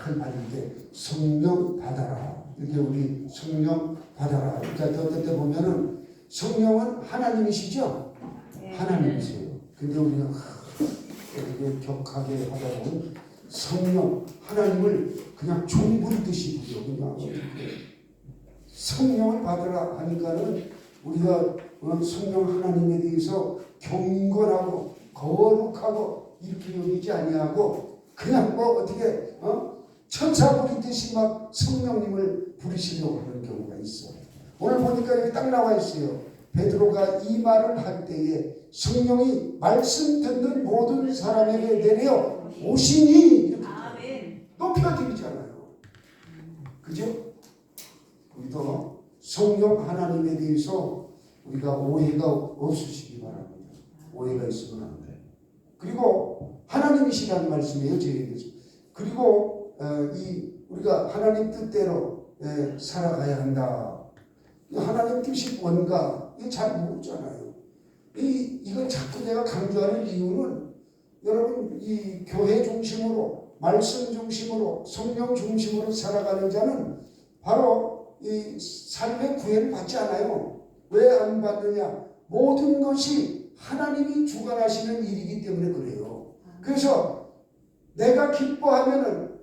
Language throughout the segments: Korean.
큰 말인데 성령 받아라. 이렇게 우리 성령 받아라. 그러니까 어떤 때 보면은 성령은 하나님이시죠? 하나님이세요. 근데 우리가 이렇게 격하게 하다 보면 성령 하나님을 그냥 종 부르듯이 부르죠. 그냥 성령을 받으라 하니까는 우리가 성령 하나님에 대해서 경건하고 거룩하고 이렇게 여기지 아니하고 그냥 뭐 어떻게 천사 부르듯이 막 성령님을 부르시려고 하는 경우가 있어요. 오늘 보니까 여기 딱 나와 있어요. 베드로가 이 말을 할 때에 성령이 말씀 듣는 모든 사람에게 내려 오시니 이렇게 높여드리잖아요. 그죠? 우리도 성령 하나님에 대해서 우리가 오해가 없으시기 바랍니다. 오해가 있으면 안 돼요. 그리고 하나님이시라는 말씀이에요. 저희에게서. 그리고 우리가 하나님 뜻대로 살아가야 한다. 하나님 뜻이 뭔가 잘 모르잖아요. 이걸 자꾸 내가 강조하는 이유는 여러분 이 교회 중심으로 말씀 중심으로 성령 중심으로 살아가는 자는 바로 이 삶의 구애를 받지 않아요. 왜 안 받느냐? 모든 것이 하나님이 주관하시는 일이기 때문에 그래요. 그래서 내가 기뻐하면은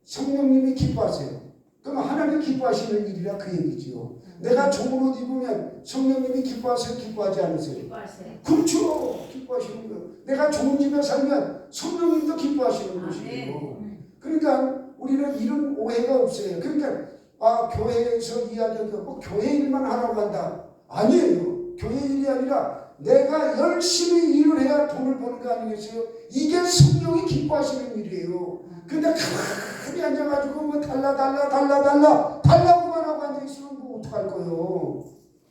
성령님이 기뻐하세요. 그럼 하나님이 기뻐하시는 일이라 그 얘기지요. 내가 좋은 옷 입으면 성령님이 기뻐하세요? 기뻐하지 않으세요? 기뻐하세요. 그렇죠. 기뻐하시는 거예요. 내가 좋은 집에 살면 성령님도 기뻐하시는 것이에요. 그러니까 우리는 이런 오해가 없어요. 그러니까 교회에서 이야기하고 교회 일만 하라고 한다. 아니에요. 교회 일이 아니라 내가 열심히 일을 해야 돈을 버는 거 아니겠어요? 이게 성령이 기뻐하시는 일이에요. 근데 가만히 앉아가지고 뭐 달라고만 하고 앉아있으면 뭐 어떡할 거예요?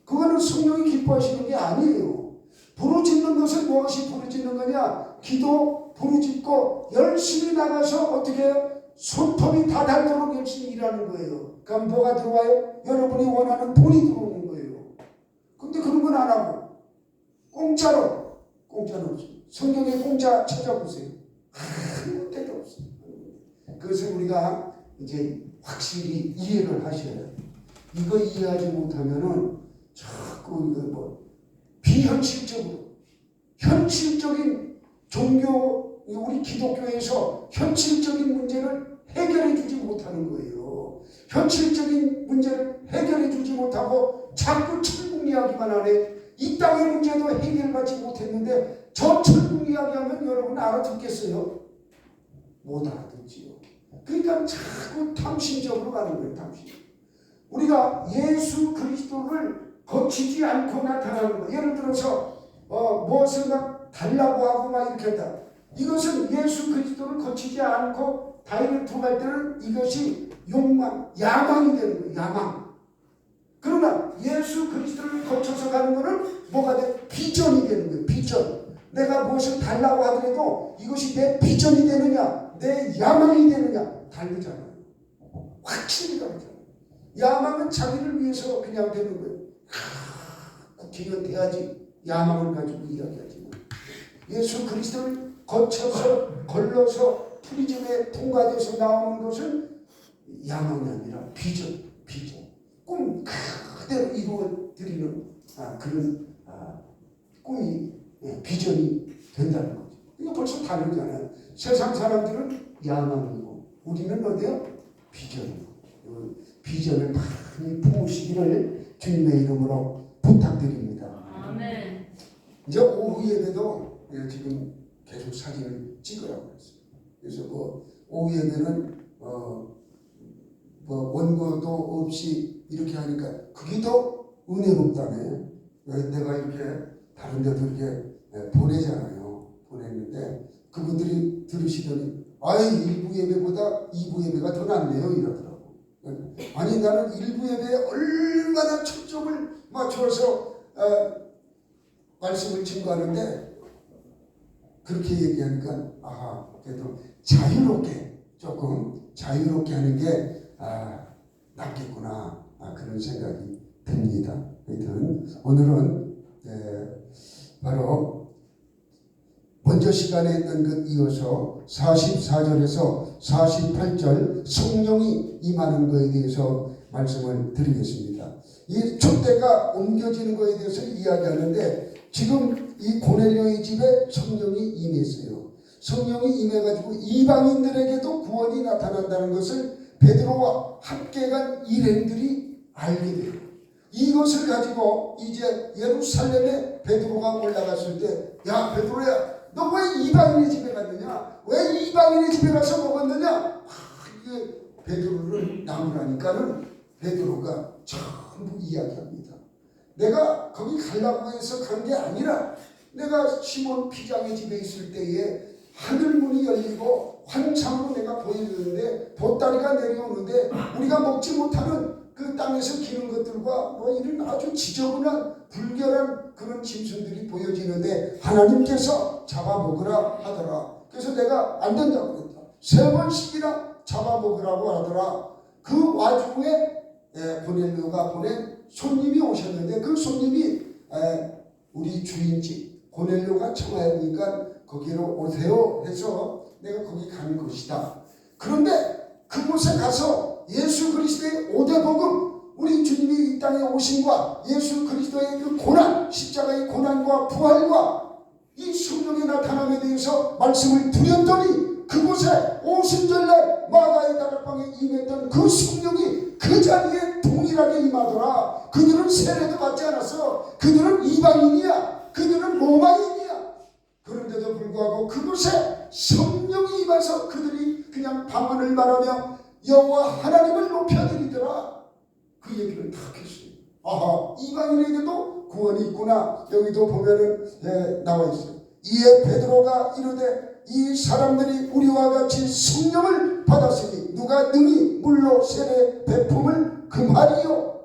그거는 성령이 기뻐하시는 게 아니에요. 부르짖는 것은 무엇이 부르짖는 거냐? 기도 부르짖고 열심히 나가서 어떻게 해요? 손톱이 다 닳도록 열심히 일하는 거예요. 그럼 뭐가 들어와요? 여러분이 원하는 돈이 들어오는 거예요. 근데 그런 건 안 하고 공짜로 성경에 공짜 찾아보세요. 아무 데도 없어요. 그것을 우리가 이제 확실히 이해를 하셔야 돼요. 이거 이해하지 못하면은 자꾸 이거 뭐 현실적인 종교 우리 기독교에서 현실적인 문제를 해결해 주지 못하는 거예요. 현실적인 문제를 해결해 주지 못하고 자꾸 천국 이야기만 하네. 이 땅의 문제도 해결받지 못했는데 저 천국 이야기하면 여러분 알아듣겠어요? 못 알아듣지요. 그러니까 자꾸 탐심적으로 가는 거예요. 탐심. 우리가 예수 그리스도를 거치지 않고 나타나는 거. 예를 들어서 무엇을 막 달라고 하고 막 이렇게 한다. 이것은 예수 그리스도를 거치지 않고 다이어트 갈 때는 이것이 야망이 되는 거예요. 야망. 그러나 예수 그리스도를 거쳐서 가는 것은 뭐가 돼? 비전이 되는 거예요. 비전. 내가 무엇을 달라고 하더라도 이것이 내 비전이 되느냐 내 야망이 되느냐 다르잖아요. 확실히 다르잖아요. 야망은 자기를 위해서 그냥 되는 거예요. 국회의원 돼야지 야망을 가지고 이야기하지만 예수 그리스도를 거쳐서 걸러서 프리즘에 통과돼서 나오는 것은 야망이 아니라 비전. 꿈 그대로 이루어드리는 그런 꿈이 비전이 된다는 거죠. 이거 벌써 다르잖아요. 세상 사람들은 야망이고 우리는 어디요? 비전이고. 비전을 많이 품으시기를 주님의 이름으로 부탁드립니다. 아멘. 이제 오후 예배도 지금 계속 사진을 찍으라고 했어요. 그래서 오후 예배는 원고도 없이 이렇게 하니까 그게 더 은혜롭다네. 내가 이렇게 다른 데도 이렇게 보내잖아요. 보냈는데 그분들이 들으시더니 일부 예배보다 2부 예배가 더 낫네요 이러더라고. 아니 나는 1부 예배에 얼마나 초점을 맞춰서 말씀을 증거하는데 그렇게 얘기하니까 그래도 조금 자유롭게 하는 게 낫겠구나 그런 생각이 듭니다. 하여튼 오늘은 바로 먼저 시간에 했던 것 이어서 44절에서 48절 성령이 임하는 것에 대해서 말씀을 드리겠습니다. 이 촛대가 옮겨지는 것에 대해서 이야기하는데 지금 이 고넬료의 집에 성령이 임했어요. 성령이 임해가지고 이방인들에게도 구원이 나타난다는 것을 베드로와 함께 간 일행들이 알게 돼요. 이것을 가지고 이제 예루살렘에 베드로가 올라갔을 때, 야 베드로야, 너 왜 이방인의 집에 갔느냐? 왜 이방인의 집에 가서 먹었느냐? 이게 베드로를 나무라니까는 베드로가 전부 이야기합니다. 내가 거기 가려고 해서 간 게 아니라 내가 시몬 피장의 집에 있을 때에 하늘문이 열리고 환상으로 내가 보여주는데 보따리가 내려오는데 우리가 먹지 못하는 그 땅에서 기는 것들과 뭐 이런 아주 지저분한 불결한 그런 짐승들이 보여지는데 하나님께서 잡아먹으라 하더라. 그래서 내가 안 된다고 그랬다. 3번씩이나 잡아먹으라고 하더라. 그 와중에 고넬료가 보낸 손님이 오셨는데 그 손님이 우리 주인집 고넬료가 청하니까 거기로 오세요 해서 내가 거기 가는 것이다. 그런데 그곳에 가서 예수 그리스도의 오대복음, 우리 주님이 이 땅에 오심과 예수 그리스도의 그 고난, 십자가의 고난과 부활과 이 성령의 나타남에 대해서 말씀을 드렸더니 그곳에 오순절날 마가의 다락방에 임했던 그 성령이 그 자리에 동일하게 임하더라. 그들은 세례도 받지 않았어. 그들은 이방인이야. 그들은 로마인이야. 그런데도 불구하고 그곳에 성령이 임해서 그들이 그냥 방언을 말하며 여호와 하나님을 높여드리더라. 그 얘기를 다 했어요. 아하, 이방인에게도 구원이 있구나. 여기도 보면은 나와 있어요. 이에 베드로가 이르되 이 사람들이 우리와 같이 성령을 받았으니 누가 능히 물로 세례 베품을 금하리요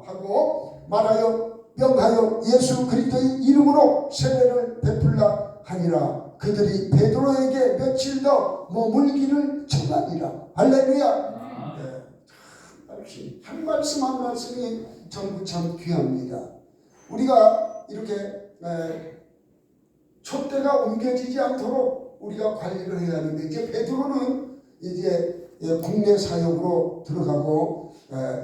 하고 말하여 명하여 예수 그리스도의 이름으로 세례를 베풀라 하니라. 그들이 베드로에게 며칠 더 머물기를 청하니라. 할렐루야. 한 말씀 한 말씀이 전부 참 귀합니다. 우리가 이렇게 촛대가 옮겨지지 않도록 우리가 관리를 해야 하는데 이제 베드로는 이제 국내 사역으로 들어가고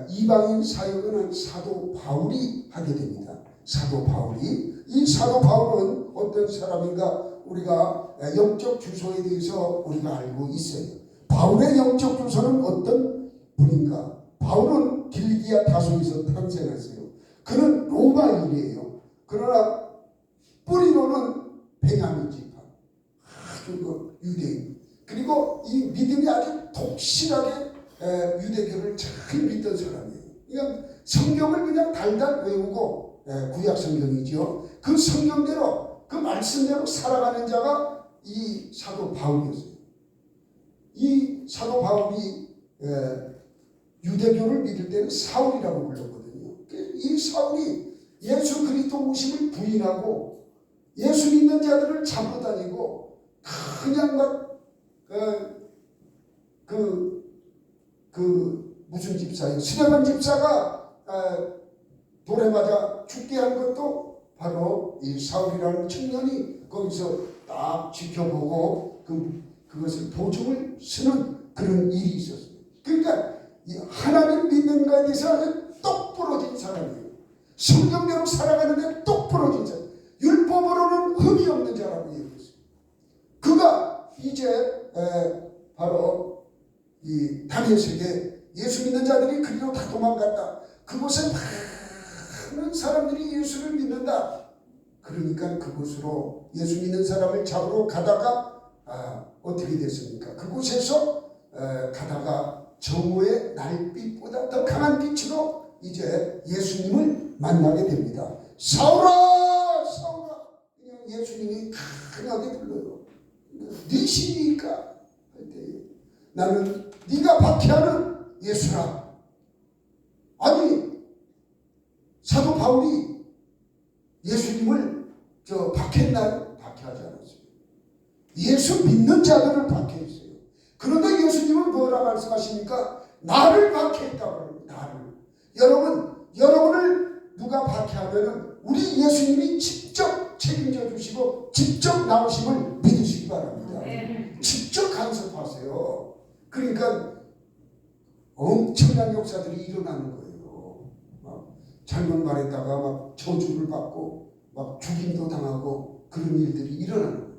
이방인 사역은 사도 바울이 하게 됩니다. 사도 바울이. 이 사도 바울은 어떤 사람인가 우리가 영적 주소에 대해서 우리가 알고 있어요. 바울의 영적 주소는 어떤 분인가? 바울은 길기아 다소에서 탄생했어요. 그는 로마인이에요. 그러나 뿌리로는 베냐민 지파, 아주 유대인. 그리고 이 믿음이 아주 독실하게 유대교를 잘 믿던 사람이에요. 그러니까 성경을 그냥 달달 외우고 구약 성경이죠. 그 성경대로 그 말씀대로 살아가는 자가 이 사도 바울이었어요. 이 사도 바울이 유대교를 믿을 때는 사울이라고 불렀거든요. 이 사울이 예수 그리스도 오심을 부인하고 예수 믿는 자들을 잡고 다니고 그냥 막 무슨 집사예요? 스데반 집사가 돌에 맞아 죽게 한 것도 바로 이 사울이라는 청년이 거기서 딱 지켜보고 그것을 보증을 쓰는 그런 일이 있었어요. 그러니까 하나님 믿는 것에 대해서 아주 똑부러진 사람이에요. 성경대로 살아가는데 똑부러진 사람. 율법으로는 흠이 없는 자라고 얘기했어요. 그가 이제 바로 이 다메섹에 예수 믿는 자들이 그리로 다 도망갔다. 그곳에 많은 사람들이 예수를 믿는다. 그러니까 그곳으로 예수 믿는 사람을 잡으러 가다가 어떻게 됐습니까? 그곳에서 가다가 정오의 날빛보다 더 강한 빛으로 이제 예수님을 만나게 됩니다. 사울아, 사울아. 그냥 예수님이 강하게 불러요. 네 신이니까 할 때 나는 네가 박해하는 예수라. 아니 사도 바울이 예수님을 박해했나요? 박해하지 않았어요. 예수 믿는 자들을 박해했어요. 그런데 예수님은 뭐라 말씀하십니까? 나를 박해했다고 합니다. 나를. 여러분을 누가 박해하면은 우리 예수님이 직접 책임져 주시고 직접 나오심을 믿으시기 바랍니다. 네. 직접 간섭하세요. 그러니까 엄청난 역사들이 일어나는 거예요. 막 잘못 말했다가 막 저주를 받고 막 죽임도 당하고 그런 일들이 일어나는 거예요.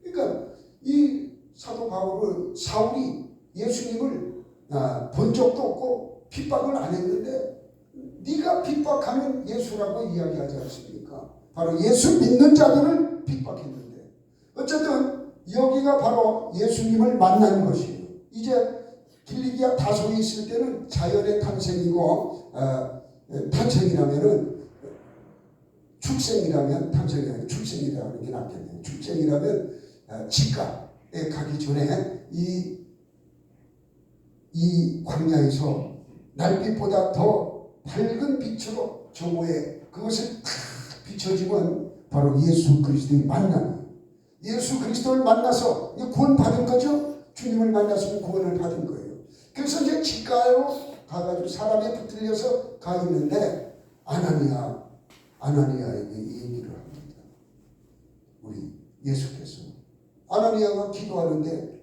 그러니까 이 사도 사울이 예수님을 본 적도 없고 핍박을 안 했는데 네가 핍박하면 예수라고 이야기하지 않습니까? 바로 예수 믿는 자들을 핍박했는데 어쨌든 여기가 바로 예수님을 만난 것이에요. 이제 길리기아 다소에 있을 때는 자연의 탄생이고 탄생이라면은 출생이라면 탄생이 아니라 출생이라는 게 낫겠네요. 출생이라면 직가에 가기 전에 이 광야에서 날빛보다 더 밝은 빛으로 정오에 그것을 탁 비춰지면 바로 예수 그리스도의 만남이에요. 예수 그리스도를 만나서 구원받은 거죠. 주님을 만났으면 구원을 받은 거예요. 그래서 이제 직가로 가가지고 사람에 붙들려서 가 있는데 아나니아에게 얘기를 합니다. 우리 예수께서 아나니아가 기도하는데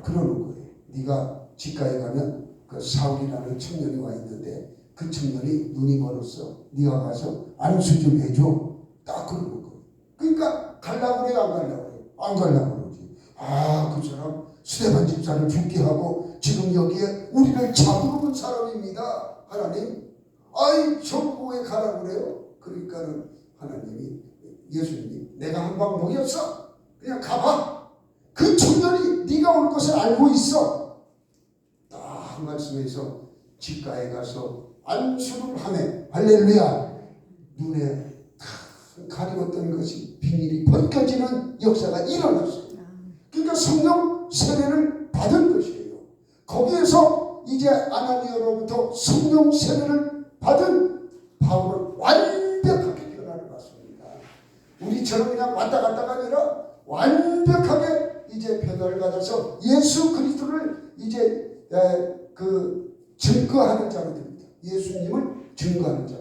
그러는 거예요. 네가 직가에 가면 그 사울이라는 청년이 와 있는데 그 청년이 눈이 멀었어. 네가 가서 안수 좀 해줘. 딱 그러는 거예요. 그러니까 가려고 그래요? 안 가려고 그래요? 안 가려고 그러지. 그 사람 스데반 집사를 죽게 하고 지금 여기에 우리를 잡으러 온 사람입니다. 하나님. 저보고 가라고 그래요? 그러니까는 하나님이 예수님이 내가 한 방 먹였어. 그냥 가봐. 그 청년이 네가 올 것을 알고 있어. 딱 한 말씀에서 직가에 가서 안수를 하매 할렐루야. 눈에 가리웠던 것이 비밀이 벗겨지는 역사가 일어났어요. 그러니까 성령 세례를 받은 것이에요. 거기에서 이제 아나니아로부터 성령 세례를 받은 바울은 완벽하게 변화를 받습니다. 우리처럼 그냥 왔다 갔다가 아니라 완벽하게 이제 변화를 받아서 예수 그리스도를 이제 증거하는 자로 됩니다. 예수님을 증거하는 자.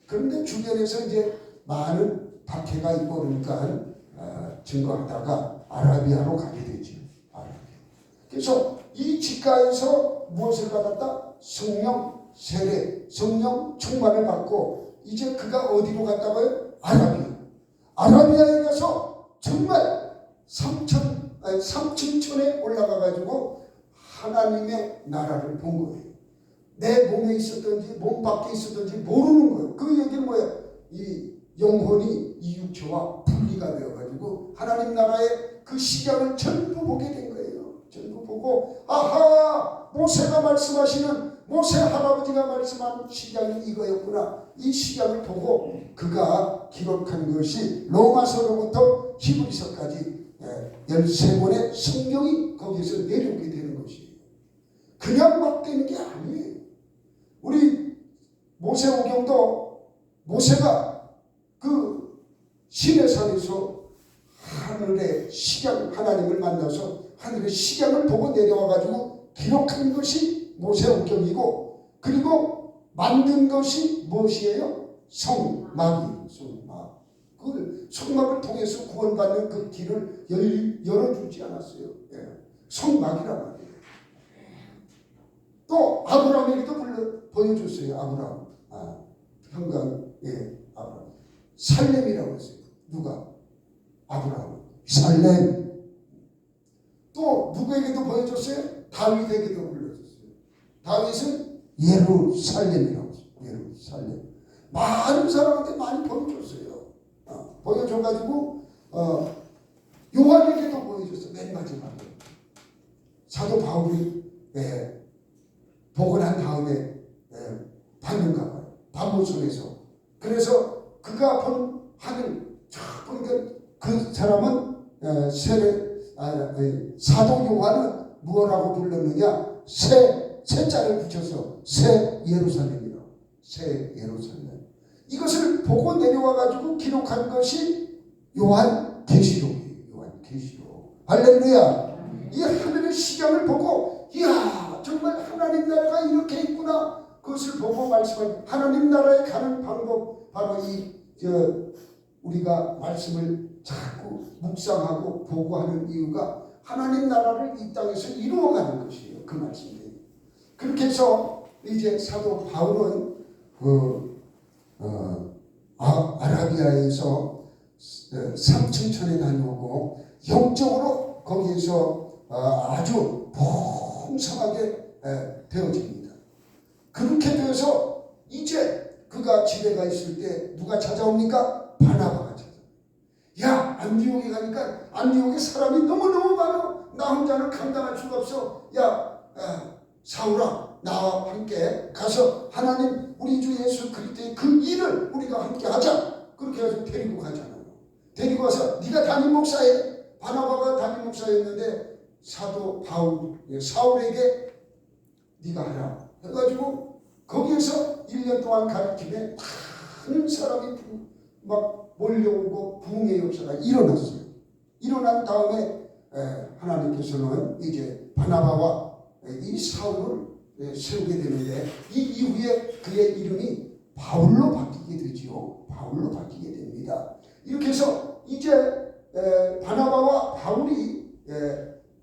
그런데 주변에서 이제 많은 박해가 있고 그러니까 증거하다가 아라비아로 가게 되죠. 그래서 이 직가에서 무엇을 받았다? 성령 세례, 성령 충만을 받고 이제 그가 어디로 갔다고요? 아라비아에 가서 정말 삼층천에 올라가 가지고 하나님의 나라를 본 거예요. 내 몸에 있었던지 몸 밖에 있었던지 모르는 거예요. 그 얘기는 뭐예요? 이 영혼이 이 육체와 분리가 되어가지고 하나님 나라의 그 시장을 전부 보게 된 거예요. 전부 보고 모세가 말씀하시는 모세 할아버지가 말씀한 시장이 이거였구나. 이 시장을 보고 그가 기록한 것이 로마서로부터 히브리서까지 13권의 성경이 거기에서 내려오게 되는 것이에요. 그냥 막 되는 게 아니에요. 우리 모세오경도 모세가 그 시내산에서 하늘의 시장 하나님을 만나서 하늘의 시장을 보고 내려와가지고 기록한 것이 모세오경이고 그리고 만든 것이 무엇이에요? 성막이에요. 성막. 그 성막을 통해서 구원받는 그 길을 열어주지 않았어요. 성막이란 말이에요. 또 아브라함에게도 보여줬어요. 아브라함. 평강 아브라함. 살렘이라고 했어요. 누가? 아브라함. 살렘. 또 누구에게도 보여줬어요? 다윗에게도 불러줬어요. 다윗은 예루살렘이라고 했어요. 예루살렘. 많은 사람한테 많이 보여줬어요. 보여줘가지고 요한에게도 보여줬어요. 맨 마지막에. 사도 바울이 보고 난 다음에 봤는가 봐요. 반모성에서. 그래서 그가 본 하늘 쫙 보니까 그 사람은 사도 요한은 무엇라고 불렀느냐? 새 자를 붙여서 새 예루살렘이라고. 새 예루살렘. 이것을 보고 내려와가지고 기록한 것이 요한 계시록이에요. 요한 계시록. 할렐루야. 이 하늘의 시장을 보고 이야 정말 하나님 나라가 이렇게 있구나. 그것을 보고 말씀한 하나님 나라에 가는 방법 바로 우리가 말씀을 자꾸 묵상하고 보고 하는 이유가 하나님 나라를 이 땅에서 이루어가는 것이에요. 그 말씀이. 그렇게 해서 이제 사도 바울은 아라비아에서 삼층천에 다녀오고 영적으로 거기에서 아주 풍성하게 되어집니다. 그렇게 되어서 이제 그가 집에 가 있을 때 누가 찾아옵니까? 바나바가 찾아옵니다. 야, 안디옥에 가니까 안디옥에 사람이 너무너무 많아. 나 혼자는 감당할 수가 없어. 야, 사울아, 나와 함께 가서 하나님 우리 주 예수 그리스도의 그 일을 우리가 함께 하자. 그렇게 해서 데리고 가잖아요. 데리고 와서 네가 담임 목사해. 바나바가 담임 목사였는데 사도 사울에게 네가 하라 해가지고 거기에서 1년 동안 가르침에 많은 사람이 막 몰려오고 부흥의 역사가 일어났어요. 일어난 다음에 하나님께서는 이제 바나바와 이 사울을 세우게 되는데 이 이후에 그의 이름이 바울로 바뀌게 되지요. 바울로 바뀌게 됩니다. 이렇게 해서 이제 바나바와 바울이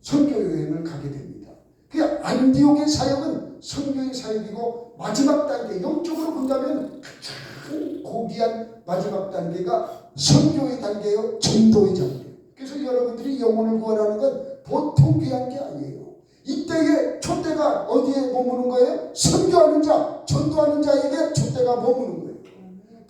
선교 여행을 가게 됩니다. 그 안디옥의 사역은 선교의 사역이고 마지막 단계, 영적으로 본다면 가장 고귀한 마지막 단계가 선교의 단계요, 전도의 단계. 그래서 여러분들이 영혼을 구원하는 건 보통 귀한 게 아니에요. 이때에 촛대가 어디에 머무는 거예요? 선교하는 자, 전도하는 자에게 촛대가 머무는 거예요.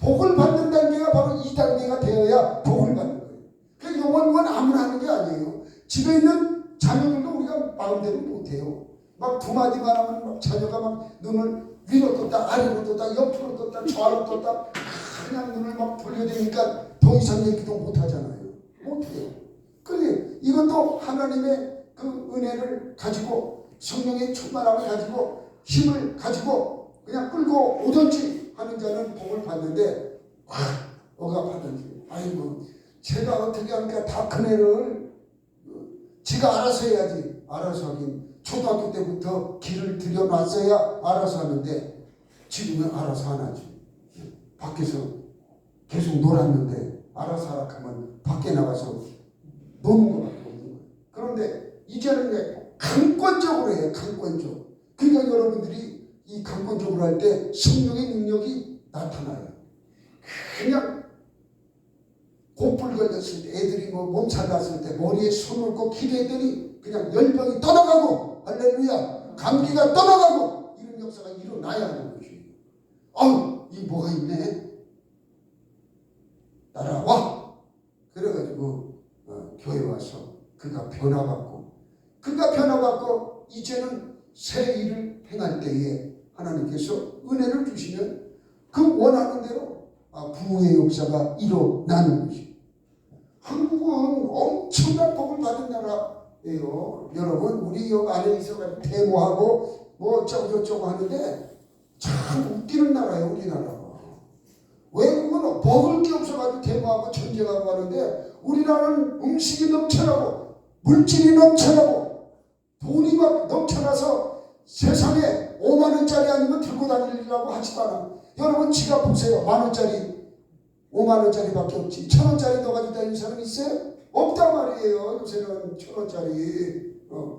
복을 받는 단계가 바로 이 단계가 되어야 복을 받는 거예요. 그 영혼 구원 아무나 하는 게 아니에요. 집에 있는 자녀들도 우리가 마음대로 못해요. 막 두 마디만 하면 막 자녀가 막 눈을 위로 떴다 아래로 떴다 옆으로 떴다 좌로 떴다 그냥 눈을 막 돌려대니까 더 이상 얘기도 못하잖아요. 못해요. 그런데 이것도 하나님의 그 은혜를 가지고 성령의 충만함을 가지고 힘을 가지고 그냥 끌고 오든지 하는 자는 복을 받는데 억압하든지 아이고 제가 어떻게 하니까 다 큰 애를 지가 알아서 해야지. 알아서 하긴 초등학교 때부터 길을 들여놨어야 알아서 하는데 지금은 알아서 안 하지. 밖에서 계속 놀았는데 알아서 하라 하면 밖에 나가서 노는 것밖에 없는 거예요. 그런데 이제는 강권적으로 해요. 강권적. 그러니까 여러분들이 이 강권적으로 할 때 성령의 능력이 나타나요. 그냥 곧불 걸렸을 때 애들이 뭐 몸살 났을 때 머리에 손을 꼭 기대더니 그냥 열병이 떠나가고 할렐루야 감기가 떠나가고 이런 역사가 일어나야 하는 것이에요. 이 뭐가 있네 따라와 그래가지고 교회 와서 그가 변화받고 이제는 새 일을 행할 때에 하나님께서 은혜를 주시면 그 원하는 대로 부흥의 역사가 일어나는 것이에요. 한국은 엄청난 복을 받은 나라예요. 여러분 우리 여기 안에 있어가지고 데모하고 뭐 어쩌고저쩌고 하는데 참 웃기는 나라예요. 우리나라가. 외국은 먹을 게 없어가지고 데모하고 전쟁하고 하는데 우리나라는 음식이 넘쳐나고 물질이 넘쳐나고 돈이 막 넘쳐나서 세상에 5만원짜리 아니면 들고 다니려고 하지도 않아. 여러분 지갑 보세요. 만원짜리 5만원짜리밖에 없지. 1,000원짜리 넣어가지고 다니는 사람 있어요? 없단 말이에요. 요새는 1,000원짜리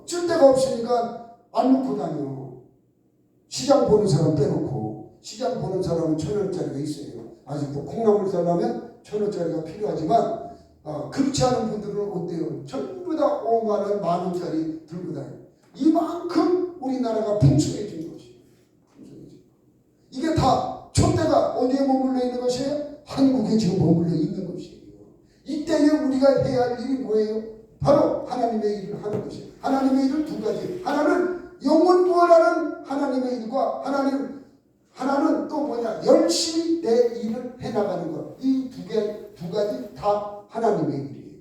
쓸 데가 없으니까 안 놓고 다녀. 시장 보는 사람 빼놓고. 시장 보는 사람은 1,000원짜리가 있어요. 아직도 콩나물 사려면 1,000원짜리가 필요하지만 그렇지 않은 분들은 어때요? 전부 다 5만원, 만원짜리 들고 다녀요. 이만큼 우리나라가 풍성해진 것이에요. 이게 다 촛대가 어디에 머물러 있는 것이에요? 한국에 지금 머물러 있는 것이에요. 이때에 우리가 해야 할 일이 뭐예요? 바로 하나님의 일을 하는 것이에요. 하나님의 일은 두 가지. 하나는 영혼 구원하는 하나님의 일과 하나는 또 뭐냐? 열심히 내 일을 해나가는 것. 이 두 가지 다 하나님의 일이에요.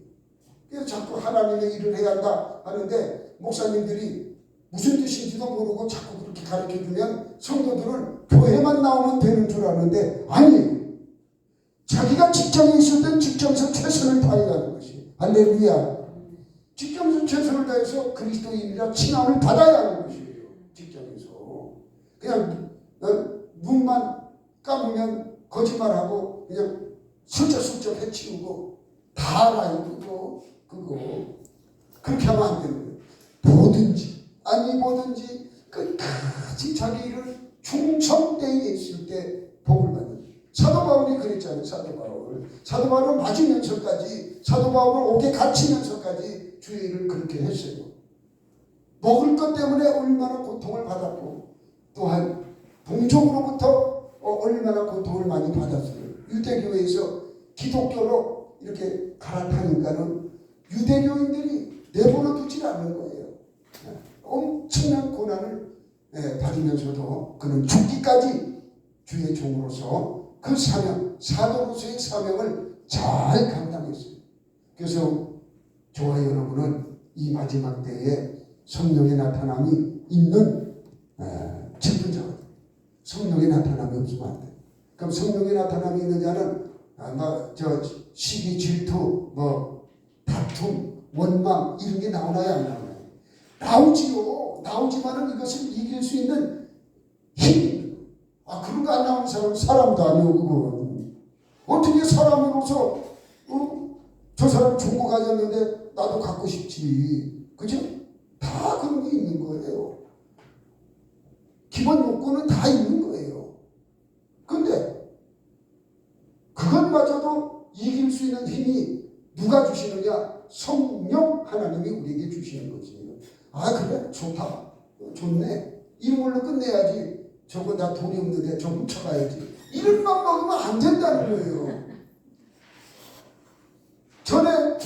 그래서 자꾸 하나님의 일을 해야 한다 하는데 목사님들이 무슨 뜻인지도 모르고 자꾸 그렇게 가르쳐주면 성도들은 교회만 나오면 되는 줄 아는데 아니에요. 자기가 직장에 있을 땐 직장에서 최선을 다해야 하는 것이 할렐루야. 직장에서 최선을 다해서 그리스도인이라 칭함을 받아야 하는 것이에요. 직장에서 그냥 눈만 감으면 거짓말하고 그냥 슬쩍슬쩍 해치우고 다 알아요. 그거 그렇게 하면 안 되는 거예요. 보든지 아니 보든지 끝까지 자기 일을 충성되게 있을 때 복을 받는 거예요. 사도 바울이 그랬잖아요. 사도 바울은 맞으면서까지, 사도 바울은 옥에 갇히면서까지 주의 일을 그렇게 했어요. 먹을 것 때문에 얼마나 고통을 받았고, 또한 동족으로부터 얼마나 고통을 많이 받았어요. 유대교에서 기독교로 이렇게 갈아타니까는 유대교인들이 내버려 두질 않는 거예요. 엄청난 고난을 받으면서도 그는 죽기까지 주의 종으로서 그 사명, 사도로서의 사명을 잘 감당했어요. 그래서 저와 여러분은 이 마지막 때에 성령의 나타남이 있는 직분자가 돼요. 성령의 나타남이 없으면 안 돼요. 그럼 성령의 나타남이 있는 자는 시기, 질투, 다툼, 원망 이런 게 나오나요, 안 나오나요? 나오지요. 나오지만은 이것을 이길 수 있는 힘이. 그런 거 안 나오는 사람은 사람도 아니고, 그건 어떻게 사람으로서 저 사람 좋은 거 가졌는데 나도 갖고 싶지, 그죠? 다 그런 게 있는 거예요. 기본 욕구는 다 있는 거예요. 근데 그것마저도 이길 수 있는 힘이 누가 주시느냐? 성령 하나님이 우리에게 주시는 거지. 그래? 좋다. 좋네. 이런 걸로 끝내야지. 저거 나 돈이 없는데 저 훔쳐가야지. 이런 맘 먹으면 안 된다는 거예요. 전에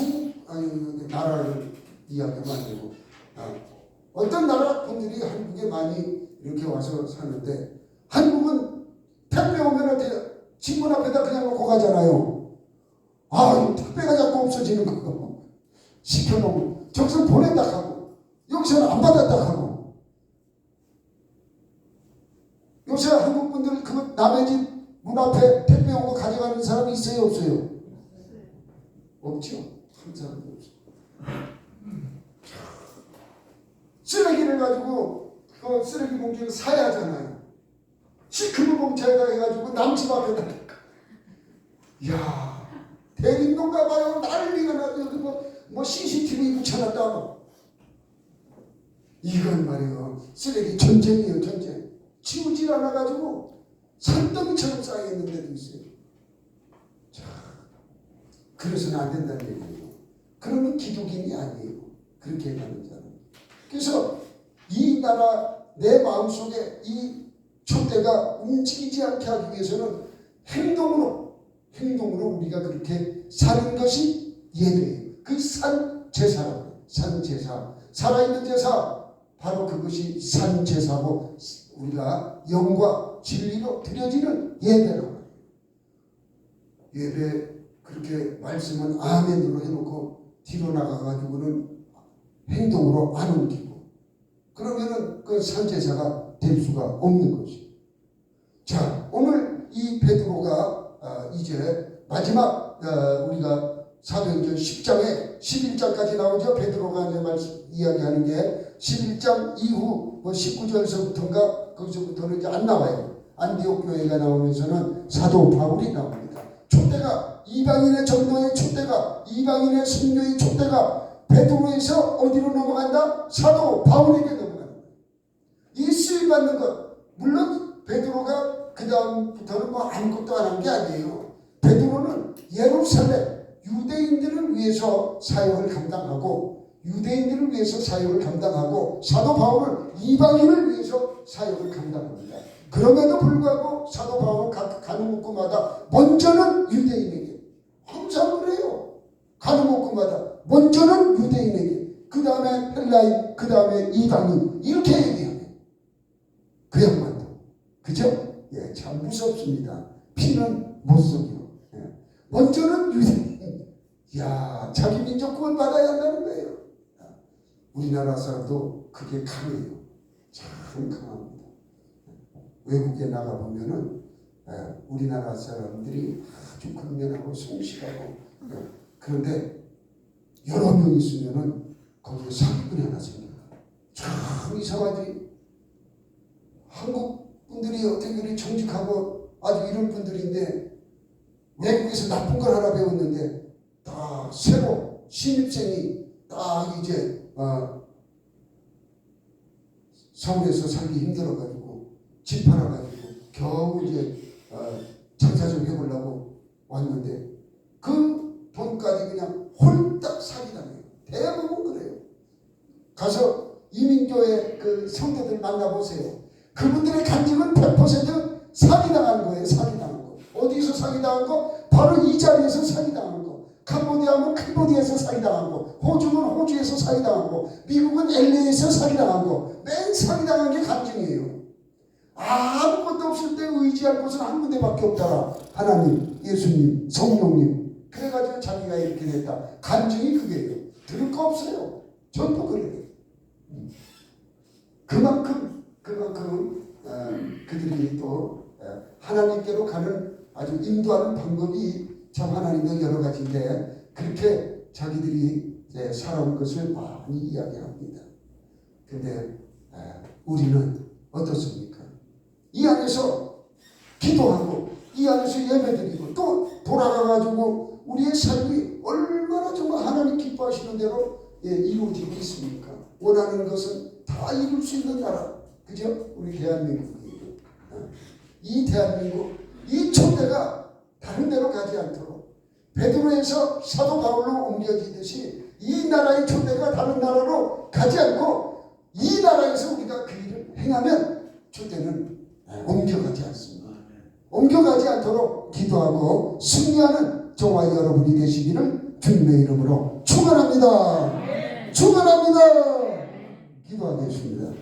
나라를 이야기하면 안 되고, 어떤 나라 분들이 한국에 많이 이렇게 와서 사는데, 한국은 택배 오면 집문 앞에다 그냥 놓고 가잖아요. 택배가 자꾸 없어지는 거. 시켜놓으면 저기서 보냈다 하고, 여기서는 안 받았다 하고. 요새 한국 분들 그 남의 집 문 앞에 택배 온 거 가져가는 사람이 있어요, 없어요? 없죠. 한 사람도 없어요. 쓰레기를 가지고 그 쓰레기 봉지를 사야 하잖아요. 시커먼 봉지에다 해가지고 남집 앞에다. 이야, 대림동가 봐요. 난리가 나고 여기 뭐 CCTV 붙여놨다. 이건 말이에요. 쓰레기 전쟁이에요, 전쟁. 치우질 않아가지고 산더미처럼 쌓여있는 데도 있어요. 자, 그래서는 안 된다는 얘기예요. 그러면 기독인이 아니에요. 그렇게 해가는 자는. 그래서 이 나라 내 마음속에 이 촛대가 움직이지 않게 하기 위해서는 행동으로 우리가 그렇게 사는 것이 예배예요. 그 산제사라고. 산제사. 살아있는 제사, 바로 그것이 산제사고, 우리가 영과 진리로 드려지는 예배라고. 예배 그렇게 말씀은 아멘으로 해놓고 뒤로 나가가지고는 행동으로 안 옮기고, 그러면은 그 산제사가 될 수가 없는 것이. 자, 오늘 이 베드로가 이제 마지막 우리가 사도행전 10장에 11장까지 나오죠. 베드로가 이제 말씀 이야기하는 게 11장 이후 19절서부터인가 거기서부터는 이제 안 나와요. 안디옥 교회가 나오면서는 사도 바울이 나옵니다. 촛대가 이방인의 전도의 촛대가, 이방인의 선교의 촛대가 베드로에서 어디로 넘어간다? 사도 바울에게 넘어간다. 이 쓰임 받는 것, 물론 베드로가 그 다음부터는 아무것도 안 한 게 아니에요. 베드로는 예루살렘 유대인들을 위해서 사역을 감당하고, 유대인들을 위해서 사역을 감당하고, 사도 바울은 이방인을 위해서 사역을 감당합니다. 그럼에도 불구하고 사도 바울은 가는 곳마다 먼저는 유대인에게, 항상 그래요. 가는 곳마다 먼저는 유대인에게, 그 다음에 헬라인, 그 다음에 이방인, 이렇게 얘기하네요. 그 양반도. 그죠? 예, 참 무섭습니다. 피는 못 속여. 예. 먼저는 유대인. 야, 자기 민족 구원 받아야 한다는 거예요. 우리나라 사람도 그게 강해요. 참 강합니다. 외국에 나가보면은 우리나라 사람들이 아주 근면하고 성실하고, 그런데 여러 명 있으면은 거기에 사기꾼이 하나 생겨요. 참 이상하지. 한국 분들이 어떻게 그리 정직하고 아주 이런 분들인데 외국에서 나쁜 걸 하나 배웠는데 딱 새로 신입생이 딱 이제 서울에서 살기 힘들어가지고 집 팔아가지고 겨우 이제 장사 좀 해보려고 왔는데 그 돈까지 그냥 홀딱 사기당해요. 대부분 그래요. 가서 이민교회 그 성도들 만나보세요. 그분들의 간증은 100% 사기당한 거예요. 사기당한 거. 어디서 사기당한 거? 바로 이 자리에서 사기당한 거. 캄보디아는 캄보디아에서 사기당한 거. 호주는 호주에서 사기당한 거. 미국은 LA에서 사기당한 거. 맨 사기당한 게 간증이에요. 아무것도 없을 때 의지할 곳은 한 군데밖에 없더라. 하나님, 예수님, 성령님. 그래가지고 자기가 이렇게 됐다. 간증이 그게요. 들을 거 없어요. 전부 그래요. 그만큼 그들이 또 하나님께로 가는 아주 인도하는 방법이 참 하나님의 여러 가지인데 그렇게 자기들이 살아온 것을 많이 이야기합니다. 근데 우리는 어떻습니까? 이 안에서 기도하고 이 안에서 예배드리고 또 돌아가가지고 우리의 삶이 얼마나 정말 하나님 기뻐하시는 대로 이루어지고 있습니까? 원하는 것은 다 이룰 수 있는 나라, 그죠? 우리 대한민국이에요. 이 대한민국, 이 초대가 다른 데로 가지 않도록 베드로에서 사도 바울로 옮겨지듯이 이 나라의 초대가 다른 나라로 가지 않고 이 나라에서 우리가 그 일을 행하면 초대는 옮겨가지 않습니다. 옮겨가지 않도록 기도하고 승리하는 저와 여러분이 되시기를 주님의 이름으로 축원합니다. 축원합니다. 기도하겠습니다.